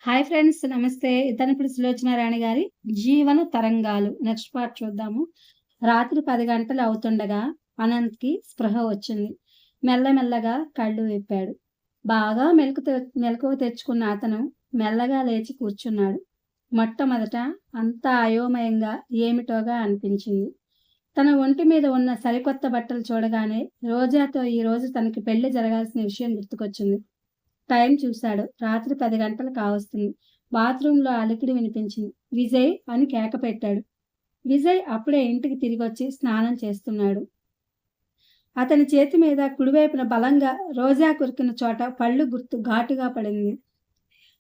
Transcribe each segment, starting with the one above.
Hi friends. నమస్తే. ఇతనిప్పుడు సులోచన రాణి గారి జీవన తరంగాలు నెక్స్ట్ పార్ట్ చూద్దాము. రాత్రి 10 గంటలు అవుతుండగా అనంత్‌కి స్పృహ వచ్చింది. మెల్లమెల్లగా కళ్ళు విప్పాడు. బాగా మెలకువ తెచ్చుకున్న అతను మెల్లగా లేచి కూర్చున్నాడు. మొట్టమొదట అంతా అయోమయంగా ఏమిటోగా అనిపించింది. తన ఒంటి మీద ఉన్న సరికొత్త బట్టలు చూడగానే రోజాతో ఈరోజు తనకి పెళ్లి జరగాల్సిన విషయం గుర్తుకొచ్చింది. టైం చూశాడు. రాత్రి 10 గంటలు కావస్తుంది. బాత్రూంలో అలికిడి వినిపించింది. విజయ్ అని కేక పెట్టాడు. విజయ్ అప్పుడే ఇంటికి తిరిగొచ్చి స్నానం చేస్తున్నాడు. అతని చేతి మీద కుడివైపున బలంగా రోజా కొరికిన చోట పళ్ళు గుర్తు ఘాటుగా పడింది.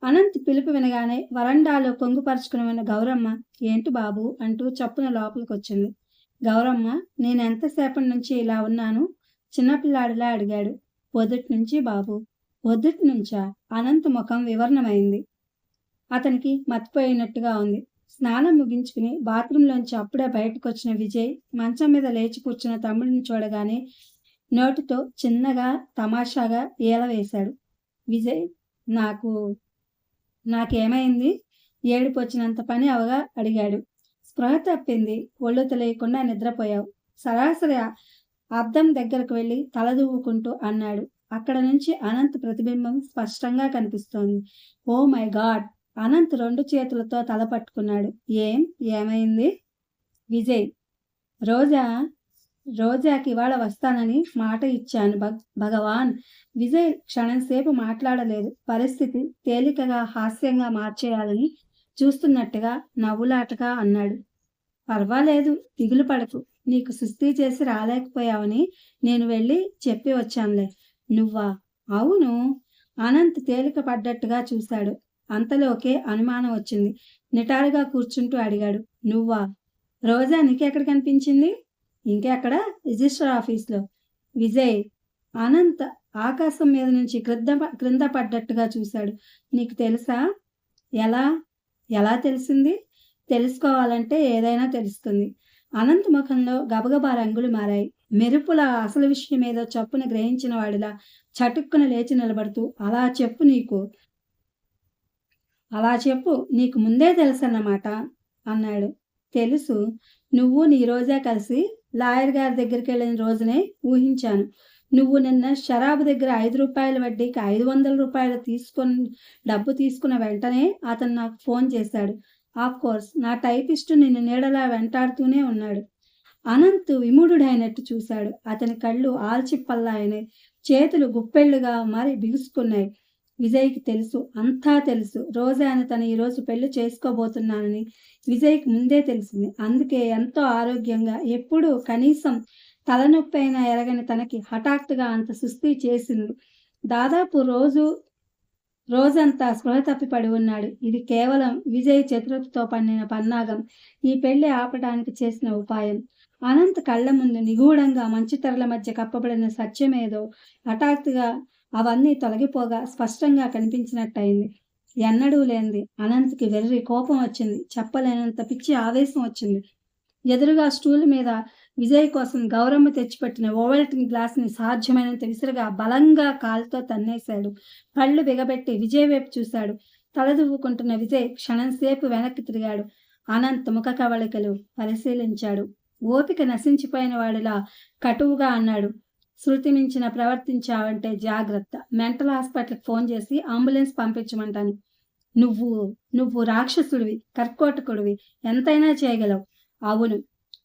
అనంత్ పిలుపు వినగానే వరండాలో కొంగుపరుచుకుని ఉన్న గౌరమ్మ, ఏంటి బాబు అంటూ చప్పున లోపలికొచ్చింది. గౌరమ్మ, నేనెంతసేపటి నుంచి ఇలా ఉన్నాను? చిన్నపిల్లాడిలా అడిగాడు. పొద్దుట్నుంచి బాబు. పొద్దుట్నుంచా? అనంత్ ముఖం వివర్ణమైంది. అతనికి మతిపోయినట్టుగా ఉంది. స్నానం ముగించుకుని బాత్రూంలోంచి అప్పుడే బయటకొచ్చిన విజయ్ మంచం మీద లేచి కూర్చున్న తమ్ముడిని చూడగానే నోటితో చిన్నగా తమాషాగా ఈల వేశాడు. విజయ్, నాకేమైంది? ఏడుపొచ్చినంత పని అవగా అడిగాడు. స్పృహ తప్పింది. ఒళ్ళు తెలియకుండా నిద్రపోయావు. సరాసరి అద్దం దగ్గరకు వెళ్ళి తలదూవుకుంటూ అన్నాడు. అక్కడ నుంచి అనంత్ ప్రతిబింబం స్పష్టంగా కనిపిస్తోంది. Oh my God! అనంత్ 2 చేతులతో తల పట్టుకున్నాడు. ఏమైంది? విజయ్, రోజాకి ఇవాళ వస్తానని మాట ఇచ్చాను భగవాన్. విజయ్ క్షణంసేపు మాట్లాడలేదు. పరిస్థితి తేలికగా హాస్యంగా మార్చేయాలని చూస్తున్నట్టుగా నవ్వులాటగా అన్నాడు. పర్వాలేదు, దిగులు పడకు. నీకు సుస్థి చేసి రాలేకపోయావని నేను వెళ్ళి చెప్పి వచ్చానులే. నువ్వా? అవును. అనంత్ తేలిక పడ్డట్టుగా చూశాడు. అంతలోకే అనుమానం వచ్చింది. నిటారుగా కూర్చుంటూ అడిగాడు. నువ్వా? రోజా నీకెక్కడ కనిపించింది? ఇంకెక్కడ? రిజిస్టర్ ఆఫీస్లో. విజయ్, అనంత్ ఆకాశం మీద నుంచి క్రింద పడ్డట్టుగా చూశాడు. నీకు తెలుసా? ఎలా తెలిసింది? తెలుసుకోవాలంటే ఏదైనా తెలుస్తుంది. అనంత్ ముఖంలో గబగబా రంగులు మారాయి. మెరుపుల అసలు విషయమేదో చప్పున గ్రహించిన వాడిలా చటుక్కున లేచి నిలబడుతూ అలా చెప్పు, నీకు ముందే తెలుసన్నమాట అన్నాడు. తెలుసు. నువ్వు నీ రోజా కలిసి లాయర్ గారి దగ్గరికి వెళ్ళిన రోజునే ఊహించాను. నువ్వు నిన్న షరాబు దగ్గర 5 రూపాయల వడ్డీకి 500 రూపాయలు డబ్బు తీసుకున్న వెంటనే అతను నాకు ఫోన్ చేశాడు. ఆఫ్కోర్స్ నా టైపిస్టు నిన్ను నీడలా వెంటాడుతూనే ఉన్నాడు. అనంత్ విముఢుడైనట్టు చూశాడు. అతని కళ్ళు ఆల్చిప్పల్లాయనాయి. చేతులు గుప్పెళ్లుగా మరి బిగుసుకున్నాయి. విజయ్కి తెలుసు, అంతా తెలుసు. రోజాని తను ఈరోజు పెళ్లి చేసుకోబోతున్నానని విజయ్కి ముందే తెలిసింది. అందుకే ఎంతో ఆరోగ్యంగా, ఎప్పుడూ కనీసం తలనొప్పి అయినా ఎరగని తనకి హఠాత్తుగా అంత సుస్థి చేసింది. దాదాపు రోజంతా స్పృహ తప్పి పడి ఉన్నాడు. ఇది కేవలం విజయ్ చతురతతో పన్నిన పన్నాగం. ఈ పెళ్లి ఆపడానికి చేసిన ఉపాయం. అనంత్ కళ్ల ముందు నిగూఢంగా మంచుతెరల మధ్య కప్పబడిన సత్యమేదో హఠాత్తుగా అవన్నీ తొలగిపోగా స్పష్టంగా కనిపించినట్టయింది. ఎన్నడూ లేనిది అనంత్కి వెర్రి కోపం వచ్చింది. చెప్పలేనంత పిచ్చి ఆవేశం వచ్చింది. ఎదురుగా స్టూల్ మీద విజయ్ కోసం గౌరమ్మ తెచ్చిపెట్టిన ఓవల్టిన్ గ్లాస్ని సాధ్యమైనంత విసురుగా బలంగా కాలుతో తన్నేశాడు. కళ్ళు బిగబెట్టి విజయ్ వైపు చూశాడు. తలదువ్వుకుంటున్న విజయ్ క్షణంసేపు వెనక్కి తిరిగాడు. అనంత్ ముఖ కవళికలు పరిశీలించాడు. ఓపిక నశించిపోయిన వాడిలా కటువుగా అన్నాడు. శృతి మించిన ప్రవర్తించావంటే జాగ్రత్త. మెంటల్ హాస్పిటల్కి ఫోన్ చేసి అంబులెన్స్ పంపించమంటాను. నువ్వు రాక్షసుడివి, కర్కోటకుడివి, ఎంతైనా చేయగలవు. అవును,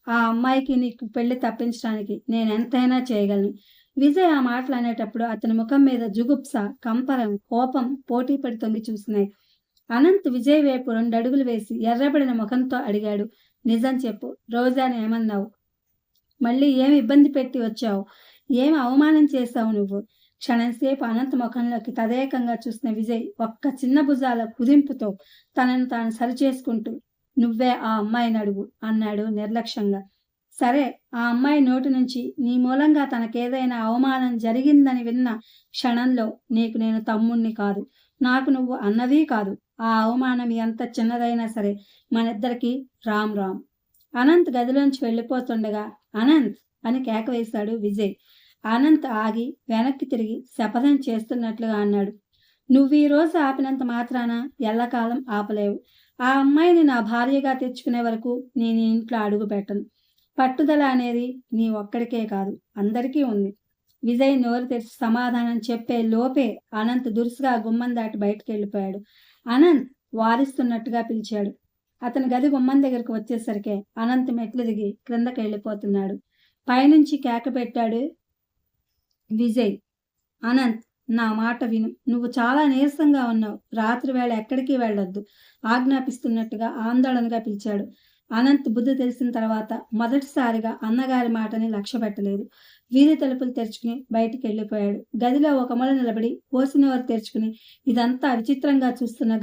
ఆ అమ్మాయికి నీకు పెళ్లి తప్పించడానికి నేనెంతైనా చేయగలను. విజయ్ ఆ మాటలు అనేటప్పుడు అతని ముఖం మీద జుగుప్స, కంపరం, కోపం పోటీపడి తొంగి చూసినాయి. అనంత్ విజయ్ వైపు 2 అడుగులు వేసి ఎర్రబడిన ముఖంతో అడిగాడు. నిజం చెప్పు, రోజాని ఏమన్నావు? మళ్ళీ ఏమి ఇబ్బంది పెట్టి వచ్చావు? ఏమి అవమానం చేశావు నువ్వు? క్షణంసేపు అనంత్ ముఖంలోకి తదేకంగా చూసిన విజయ్ ఒక్క చిన్న భుజాల కుదింపుతో తనను తాను సరిచేసుకుంటూ, నువ్వే ఆ అమ్మాయిని అడుగు అన్నాడు నిర్లక్ష్యంగా. సరే, ఆ అమ్మాయి నోటి నుంచి నీ మూలంగా తనకేదైనా అవమానం జరిగిందని విన్న క్షణంలో నీకు నేను తమ్ముణ్ణి కాదు, నాకు నువ్వు అన్నది కాదు. ఆ అవమానం ఎంత చిన్నదైనా సరే మనిద్దరికీ రామ్ రామ్. అనంత్ గదిలోంచి వెళ్ళిపోతుండగా అనంత్ అని కేక వేశాడు విజయ్. అనంత్ ఆగి వెనక్కి తిరిగి శపథం చేస్తున్నట్లుగా అన్నాడు. నువ్వు ఈ రోజు ఆపినంత మాత్రాన ఎల్లకాలం ఆపలేవు. ఆ అమ్మాయిని నా భార్యగా తెచ్చుకునే వరకు నేను ఈ ఇంట్లో అడుగు పెట్టను. పట్టుదల అనేది నీ ఒక్కడికే కాదు, అందరికీ ఉంది. విజయ్ నోరు తెరిచి సమాధానం చెప్పే లోపే అనంత్ దురుసుగా గుమ్మం దాటి బయటికెళ్ళిపోయాడు. అనంత్ వారిస్తున్నట్టుగా పిలిచాడు. అతని గది గుమ్మం దగ్గరకు వచ్చేసరికే అనంత్ మెట్లు దిగి క్రిందకి వెళ్ళిపోతున్నాడు. పైనుంచి కేక పెట్టాడు విజయ్. అనంత్, నా మాట విను. నువ్వు చాలా నీరసంగా ఉన్నావు. రాత్రి వేళ ఎక్కడికి వెళ్ళొద్దు ఆజ్ఞాపిస్తున్నట్టుగా ఆందోళనగా పిలిచాడు. అనంత్ బుద్ధి తెలిసిన తర్వాత మొదటిసారిగా అన్నగారి మాటని లక్ష్య పెట్టలేదు. వీధి తలుపులు తెరుచుకుని బయటికి వెళ్ళిపోయాడు. గదిలో ఒక మూల నిలబడి ఓసినవారు తెరుచుకుని ఇదంతా విచిత్రంగా చూస్తున్న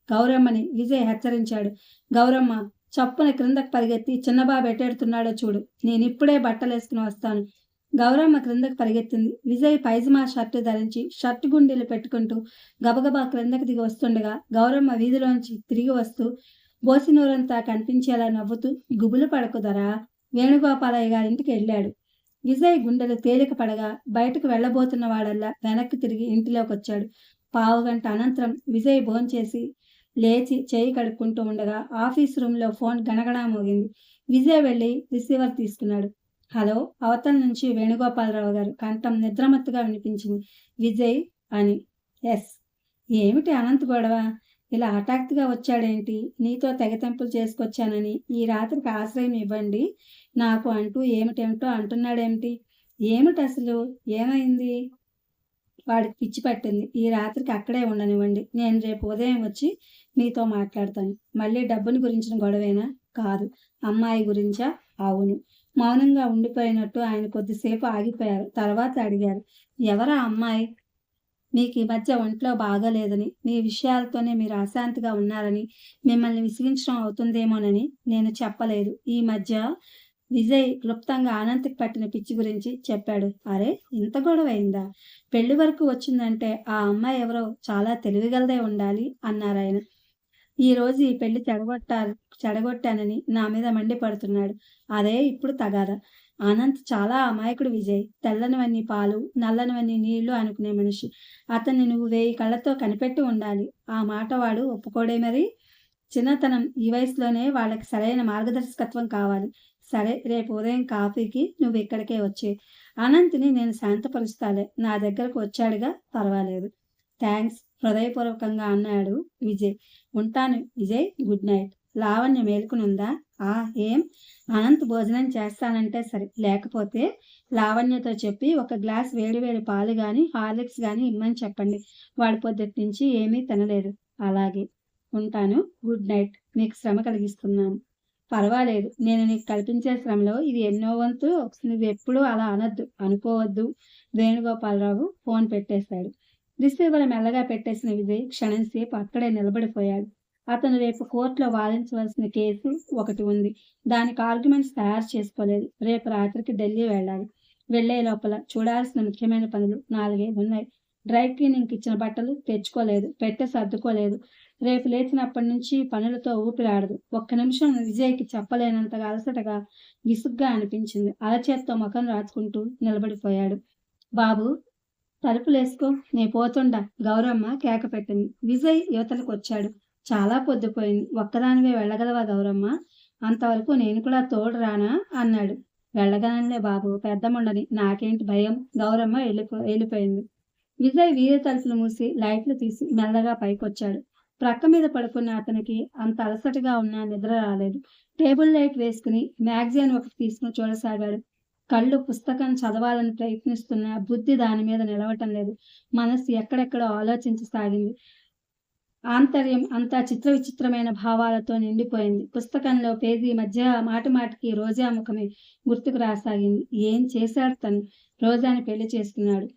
గౌరమ్మని విజయ్ హెచ్చరించాడు. గౌరమ్మ, చప్పున క్రిందకు పరిగెత్తి చిన్నబాబు ఎట్టెడుతున్నాడో చూడు. నేనిప్పుడే బట్టలేసుకుని వస్తాను. గౌరమ్మ క్రిందకు పరిగెత్తింది. విజయ్ పైజమా షర్టు ధరించి షర్టు గుండీలు పెట్టుకుంటూ గబగబా క్రిందకు దిగి వస్తుండగా గౌరమ్మ వీధిలోంచి తిరిగి వస్తూ బోసినూరంతా కనిపించేలా నవ్వుతూ, గుబులు పడకుదరా, వేణుగోపాలయ్య గారింటికి వెళ్ళాడు. విజయ్ గుండెలు తేలిక పడగా బయటకు వెళ్ళబోతున్న వాడల్లా వెనక్కి తిరిగి ఇంటిలోకి వచ్చాడు. పావుగంట అనంతరం విజయ్ భోంచేసి లేచి చేయి కడుక్కుంటూ ఉండగా ఆఫీస్ రూమ్లో ఫోన్ గణగణా మోగింది. విజయ్ వెళ్ళి రిసీవర్ తీసుకున్నాడు. హలో, అవతల నుంచి వేణుగోపాలరావు గారు కంఠం నిద్రమత్తుగా వినిపించింది. విజయ్ అని. ఎస్. ఏమిటి అనంత్ గొడవ? ఇలా హఠాత్తుగా వచ్చాడేంటి? నీతో తెగతెంపులు చేసుకొచ్చానని ఈ రాత్రికి ఆశ్రయం ఇవ్వండి నాకు అంటూ ఏమిటేమిటో అంటున్నాడేమిటి? ఏమిటి అసలు? ఏమైంది? వాడికి పిచ్చి పట్టింది. ఈ రాత్రికి అక్కడే ఉండనివ్వండి. నేను రేపు ఉదయం వచ్చి మీతో మాట్లాడతాను. మళ్ళీ డబ్బుని గురించిన గొడవేనా? కాదు. అమ్మాయి గురించా? అవును. మౌనంగా ఉండిపోయినట్టు ఆయన కొద్దిసేపు ఆగిపోయారు. తర్వాత అడిగారు, ఎవరా అమ్మాయి? మీకు ఈ మధ్య ఒంట్లో బాగోలేదని, మీ విషయాలతోనే మీరు అశాంతిగా ఉన్నారని, మిమ్మల్ని విసిగించడం అవుతుందేమోనని నేను చెప్పలేదు. ఈ మధ్య విజయ్ క్లుప్తంగా అనంత్కి పట్టిన పిచ్చి గురించి చెప్పాడు. అరే, ఇంత గొడవ అయిందా? పెళ్లి వరకు వచ్చిందంటే ఆ అమ్మాయి ఎవరో చాలా తెలివిగలదే ఉండాలి అన్నారాయన. ఈ రోజు ఈ పెళ్లి చెడగొట్టానని నా మీద మండిపడుతున్నాడు. అదే ఇప్పుడు తగాదా. అనంత్ చాలా అమాయకుడు విజయ్. తెల్లనివన్నీ పాలు, నల్లనివన్నీ నీళ్లు అనుకునే మనిషి. అతన్ని నువ్వు 1000 కళ్ళతో కనిపెట్టి ఉండాలి. ఆ మాట వాడు ఒప్పుకోడే మరి. చిన్నతనం, ఈ వయసులోనే వాళ్ళకి సరైన మార్గదర్శకత్వం కావాలి. సరే, రేపు ఉదయం కాఫీకి నువ్వు ఇక్కడికే వచ్చే. అనంత్ని నేను శాంతపరుస్తాలే. నా దగ్గరకు వచ్చాడుగా, పర్వాలేదు. థ్యాంక్స్ హృదయపూర్వకంగా అన్నాడు విజయ్. ఉంటాను విజయ్, గుడ్ నైట్. లావణ్య మేలుకునుందా? ఏం? అనంత్ భోజనం చేస్తానంటే సరే, లేకపోతే లావణ్యతో చెప్పి ఒక గ్లాస్ వేడివేడి పాలు గాని హార్లిక్స్ గాని ఇమ్మని చెప్పండి. వాడి పొద్దుటి నుంచి ఏమీ తినలేదు. అలాగే, ఉంటాను, గుడ్ నైట్. మీకు శ్రమ కలిగిస్తున్నాను. పర్వాలేదు, నేను నీకు కల్పించే శ్రమలో ఇది ఎన్నో వంతు. నువ్వెప్పుడూ అలా అనుకోవద్దు. వేణుగోపాలరావు ఫోన్ పెట్టేశాడు. రిసీవర్ మెల్లగా పెట్టేసిన విజయ్ క్షణంసేపు అక్కడే నిలబడిపోయాడు. అతను రేపు కోర్టులో వాదించవలసిన కేసు ఒకటి ఉంది. దానికి ఆర్గ్యుమెంట్స్ తయారు చేసుకోలేదు. రేపు రాత్రికి ఢిల్లీ వెళ్ళాలి. వెళ్లే లోపల చూడాల్సిన ముఖ్యమైన పనులు 4-5 ఉన్నాయి. డ్రై క్లీనింగ్కి ఇచ్చిన బట్టలు తెచ్చుకోలేదు, పెట్టె సర్దుకోలేదు. రేపు లేచినప్పటి నుంచి పనులతో ఊపిరాడదు. ఒక్క నిమిషం విజయ్కి చెప్పలేనంతగా అలసటగా, విసుగ్గా అనిపించింది. అరచేత్తో ముఖం రాచుకుంటూ నిలబడిపోయాడు. బాబు, తలుపులేసుకో, నే పోతుండా, గౌరమ్మ కేక పెట్టింది. విజయ్ యువతలకు వచ్చాడు. చాలా పొద్దుపోయింది. ఒక్కదానివే వెళ్ళగలవా గౌరమ్మ? అంతవరకు నేను కూడా తోడు రానా అన్నాడు. వెళ్ళగలనులే బాబు, పెద్దముండని, నాకేంటి భయం. గౌరమ్మ వెళ్ళిపోయింది. విజయ్ వీధి తలుపులు మూసి లైట్లు తీసి మెల్లగా పైకొచ్చాడు. ప్రక్క మీద పడుకున్న అతనికి అంత అలసటగా ఉన్నా నిద్ర రాలేదు. టేబుల్ లైట్ వేసుకుని మ్యాగజైన్ ఒకటి తీసుకుని చూడసాగాడు. కళ్ళు పుస్తకం చదవాలని ప్రయత్నిస్తున్న బుద్ధి దాని మీద నిలవటం లేదు. మనస్సు ఎక్కడెక్కడో ఆలోచించసాగింది. ఆంతర్యం అంతా చిత్ర విచిత్రమైన భావాలతో నిండిపోయింది. పుస్తకంలో పేజీ మధ్య మాటిమాటికి రోజా ముఖమే గుర్తుకు రాసాగింది. ఏం చేశాడు తను? రోజాని పెళ్లి చేసుకున్నాడు.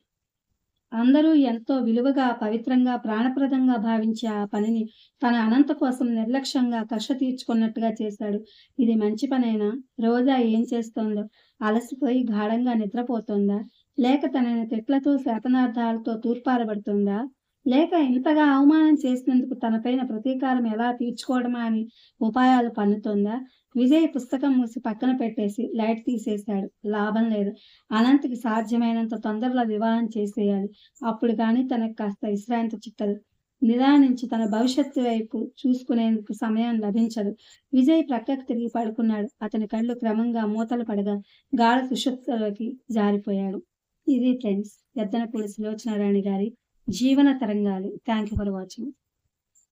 అందరూ ఎంతో విలువగా, పవిత్రంగా, ప్రాణప్రదంగా భావించే ఆ పనిని తన అనంత కోసం నిర్లక్ష్యంగా కక్ష తీర్చుకున్నట్టుగా చేశాడు. ఇది మంచి పనేనా? రోజా ఏం చేస్తోందో? అలసిపోయి గాఢంగా నిద్రపోతోందా? లేక తనని తిట్లతో శాపనార్థాలతో తూర్పారబడుతుందా? లేక ఇంతగా అవమానం చేసినందుకు తనపైన ప్రతీకారం ఎలా తీర్చుకోవడమా అని ఉపాయాలు పన్నుతోందా? విజయ్ పుస్తకం మూసి పక్కన పెట్టేసి లైట్ తీసేశాడు. లాభం లేదు. అనంత్‌కి సాధ్యమైనంత తొందరలో వివాహం చేసేయాలి. అప్పుడు గాని తనకు కాస్త విశ్రాంతి చిక్కదు. నిదానించి తన భవిష్యత్తు వైపు చూసుకునేందుకు సమయం లభించదు. విజయ్ ప్రక్కకు తిరిగి పడుకున్నాడు. అతని కళ్ళు క్రమంగా మూతలు పడగా గాఢ సుషుప్తిలోకి జారిపోయాడు. ఇది ఫ్రెండ్స్. 'ఎద్దనపూడి సులోచనారాణి' గారి జీవన తరంగాలు. Thank you for watching.